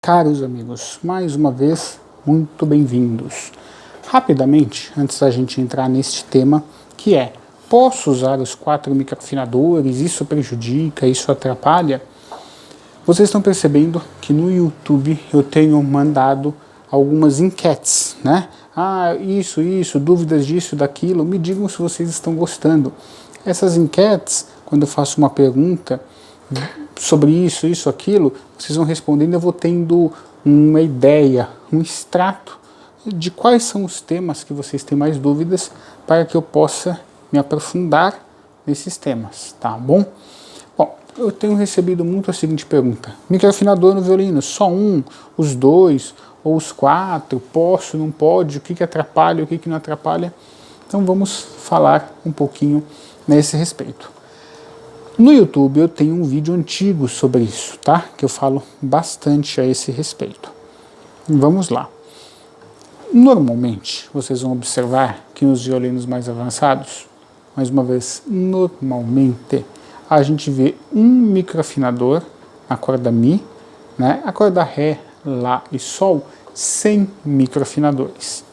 Caros amigos, mais uma vez, muito bem-vindos. Rapidamente, antes da gente entrar neste tema, que é, posso usar os 4 microafinadores, isso prejudica, isso atrapalha? Vocês estão percebendo que no YouTube eu tenho mandado algumas enquetes, né? Ah, isso, dúvidas disso, daquilo, me digam se vocês estão gostando. Essas enquetes, quando eu faço uma pergunta sobre isso, aquilo, vocês vão respondendo, eu vou tendo uma ideia, um extrato de quais são os temas que vocês têm mais dúvidas para que eu possa me aprofundar nesses temas, tá bom? Bom, eu tenho recebido muito a seguinte pergunta: microafinador no violino, só um, os dois, ou os 4, posso, não pode, o que atrapalha, o que não atrapalha? Então vamos falar um pouquinho nesse respeito. No YouTube eu tenho um vídeo antigo sobre isso, tá? Que eu falo bastante a esse respeito. Vamos lá. Normalmente, vocês vão observar que nos violinos mais avançados, mais uma vez, normalmente, a gente vê um microafinador na corda Mi, né? A corda Ré, Lá e Sol, sem microafinadores.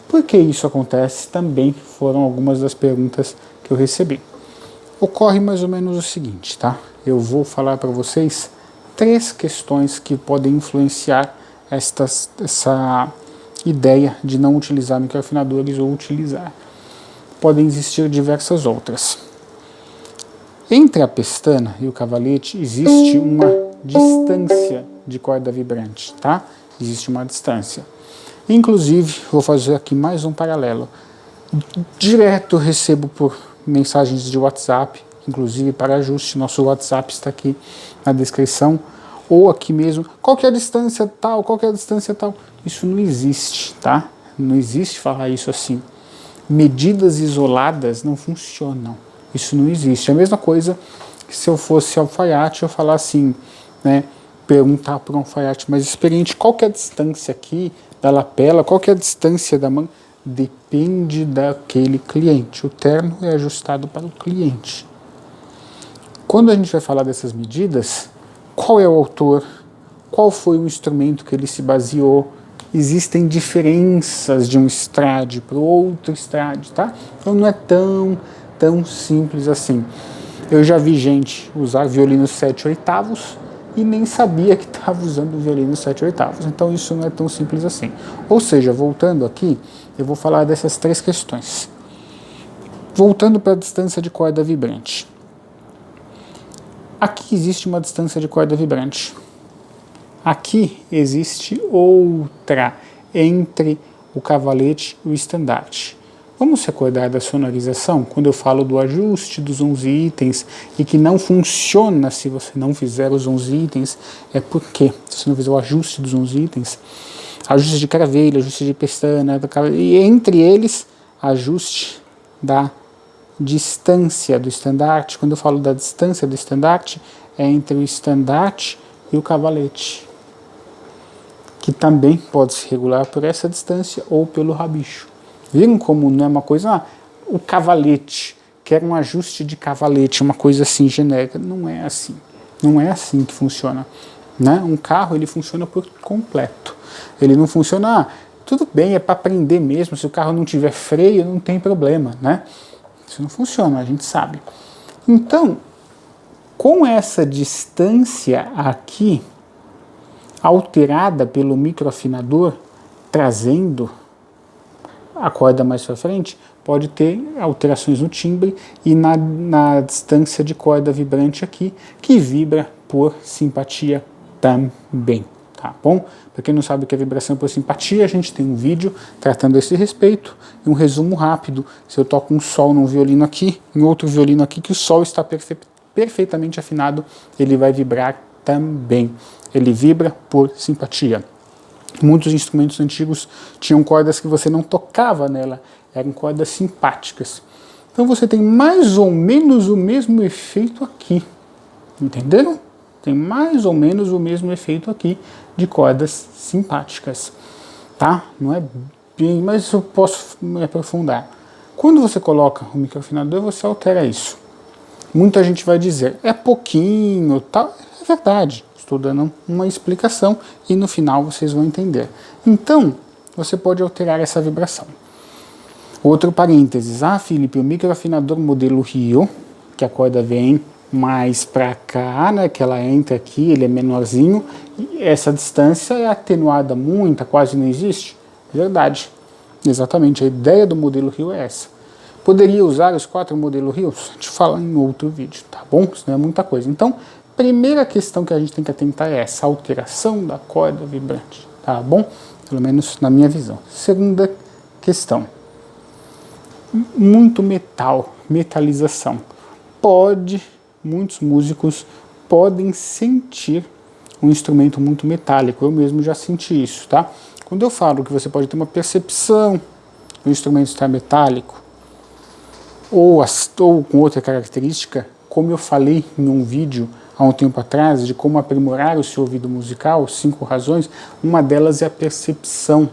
Por que isso acontece? Também foram algumas das perguntas que eu recebi. Ocorre mais ou menos o seguinte, tá? Eu vou falar para vocês 3 questões que podem influenciar essa ideia de não utilizar microafinadores ou utilizar. Podem existir diversas outras. Entre a pestana e o cavalete existe uma distância de corda vibrante, tá? Existe uma distância. Inclusive, vou fazer aqui mais um paralelo. Direto recebo por mensagens de WhatsApp, inclusive para ajuste, nosso WhatsApp está aqui na descrição, ou aqui mesmo, qual que é a distância tal, qual que é a distância tal. Isso não existe, tá? Não existe falar isso assim. Medidas isoladas não funcionam. Isso não existe. É a mesma coisa que se eu fosse alfaiate, eu falar assim, né? Perguntar para um alfaiate mais experiente, qual que é a distância aqui da lapela, qual que é a distância da mão? Depende daquele cliente. O terno é ajustado para o cliente. Quando a gente vai falar dessas medidas, qual é o autor? Qual foi o instrumento que ele se baseou? Existem diferenças de um estrade para o outro estrade, tá? Então não é tão simples assim. Eu já vi gente usar violino 7/8 e nem sabia que estava usando o violino 7/8. Então isso não é tão simples assim. Ou seja, voltando aqui, eu vou falar dessas 3 questões. Voltando para a distância de corda vibrante. Aqui existe uma distância de corda vibrante. Aqui existe outra entre o cavalete e o estandarte. Vamos recordar da sonorização, quando eu falo do ajuste dos 11 itens e que não funciona se você não fizer os 11 itens, é porque, se você não fizer o ajuste dos 11 itens, ajuste de cravelho, ajuste de pestana, e entre eles, ajuste da distância do estandarte. Quando eu falo da distância do estandarte, é entre o estandarte e o cavalete, que também pode se regular por essa distância ou pelo rabicho. Viram como não é uma coisa, o cavalete, quer um ajuste de cavalete, uma coisa assim genérica. Não é assim. Não é assim que funciona. Né? Um carro, ele funciona por completo. Ele não funciona, tudo bem, é para aprender mesmo, se o carro não tiver freio, não tem problema, né? Isso não funciona, a gente sabe. Então, com essa distância aqui, alterada pelo microafinador, trazendo a corda mais para frente, pode ter alterações no timbre e na distância de corda vibrante aqui, que vibra por simpatia também, tá bom? Para quem não sabe o que é vibração por simpatia, a gente tem um vídeo tratando a esse respeito e um resumo rápido. Se eu toco um sol num violino aqui, em outro violino aqui, que o sol está perfeitamente afinado, ele vai vibrar também. Ele vibra por simpatia. Muitos instrumentos antigos tinham cordas que você não tocava nela, eram cordas simpáticas. Então você tem mais ou menos o mesmo efeito aqui, entenderam? Tem mais ou menos o mesmo efeito aqui de cordas simpáticas, tá? Não é bem, mas eu posso me aprofundar. Quando você coloca o microafinador, você altera isso. Muita gente vai dizer, é pouquinho, tal. É verdade, estou dando uma explicação e no final vocês vão entender. Então, você pode alterar essa vibração. Outro parênteses, Felipe, o microafinador modelo Rio, que a corda vem mais para cá, né, que ela entra aqui, ele é menorzinho, e essa distância é atenuada muito, quase não existe? Verdade, exatamente, a ideia do modelo Rio é essa. Poderia usar os 4 modelos Rios? A gente fala em outro vídeo, tá bom? Isso não é muita coisa. Então, primeira questão que a gente tem que atentar é essa alteração da corda vibrante, tá bom? Pelo menos na minha visão. Segunda questão, muito metal, metalização. Muitos músicos podem sentir um instrumento muito metálico, eu mesmo já senti isso, tá? Quando eu falo que você pode ter uma percepção do instrumento estar metálico, ou com outra característica, como eu falei em um vídeo há um tempo atrás, de como aprimorar o seu ouvido musical, 5 razões, uma delas é a percepção.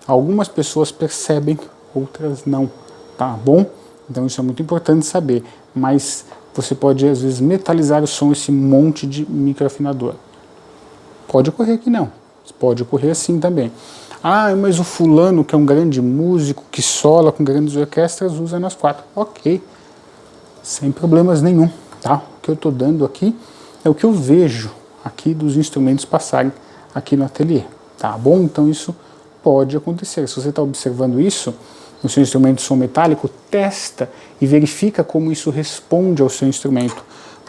Algumas pessoas percebem, outras não, tá bom? Então isso é muito importante saber, mas você pode às vezes metalizar o som, esse monte de microafinador. Pode ocorrer que não, pode ocorrer assim também. Mas o fulano, que é um grande músico, que sola com grandes orquestras, usa nas 4. Ok, sem problemas nenhum, tá? O que eu estou dando aqui é o que eu vejo aqui dos instrumentos passarem aqui no ateliê, tá bom? Então isso pode acontecer. Se você está observando isso, o seu instrumento de som metálico, testa e verifica como isso responde ao seu instrumento.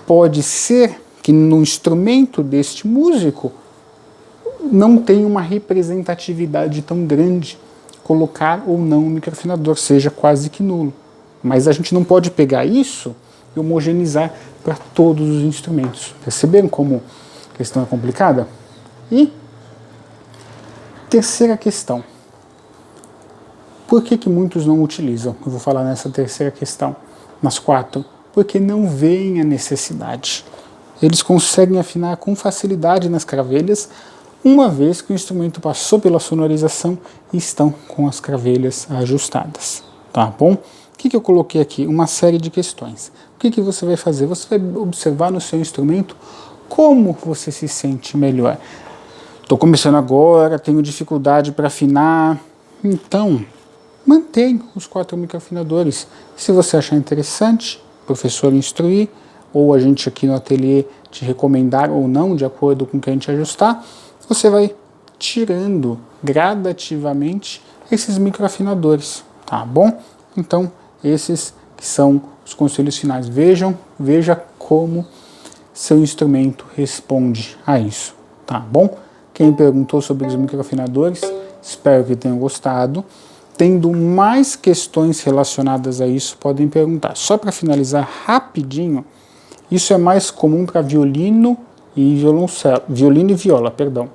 Pode ser que no instrumento deste músico não tem uma representatividade tão grande, colocar ou não um microafinador, seja quase que nulo. Mas a gente não pode pegar isso e homogeneizar para todos os instrumentos. Perceberam como a questão é complicada? E terceira questão. Por que muitos não utilizam? Eu vou falar nessa terceira questão. Nas 4. Porque não veem a necessidade. Eles conseguem afinar com facilidade nas cravelhas, uma vez que o instrumento passou pela sonorização e estão com as cravelhas ajustadas. Tá bom? O que eu coloquei aqui? Uma série de questões. O que você vai fazer? Você vai observar no seu instrumento como você se sente melhor. Estou começando agora, tenho dificuldade para afinar. Então, mantém os 4 microafinadores. Se você achar interessante, o professor instruir, ou a gente aqui no ateliê te recomendar ou não, de acordo com o que a gente ajustar, você vai tirando gradativamente esses microafinadores, tá bom? Então, esses que são os conselhos finais. Veja como seu instrumento responde a isso, tá bom? Quem perguntou sobre os microafinadores, espero que tenham gostado. Tendo mais questões relacionadas a isso, podem perguntar. Só para finalizar rapidinho, isso é mais comum para violino e violoncelo, violino e viola, perdão.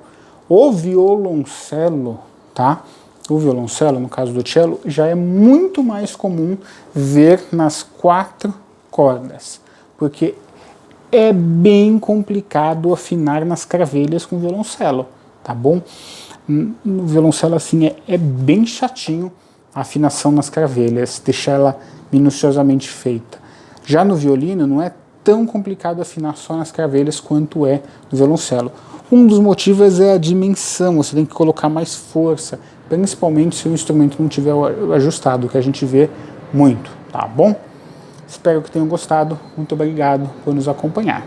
O violoncelo, tá? O violoncelo, no caso do cello, já é muito mais comum ver nas 4 cordas, porque é bem complicado afinar nas cravelhas com violoncelo, tá bom? No violoncelo, assim, é bem chatinho a afinação nas cravelhas, deixar ela minuciosamente feita. Já no violino, não é tão complicado afinar só nas cravelhas quanto é no violoncelo. Um dos motivos é a dimensão, você tem que colocar mais força, principalmente se o instrumento não estiver ajustado, que a gente vê muito, tá bom? Espero que tenham gostado, muito obrigado por nos acompanhar.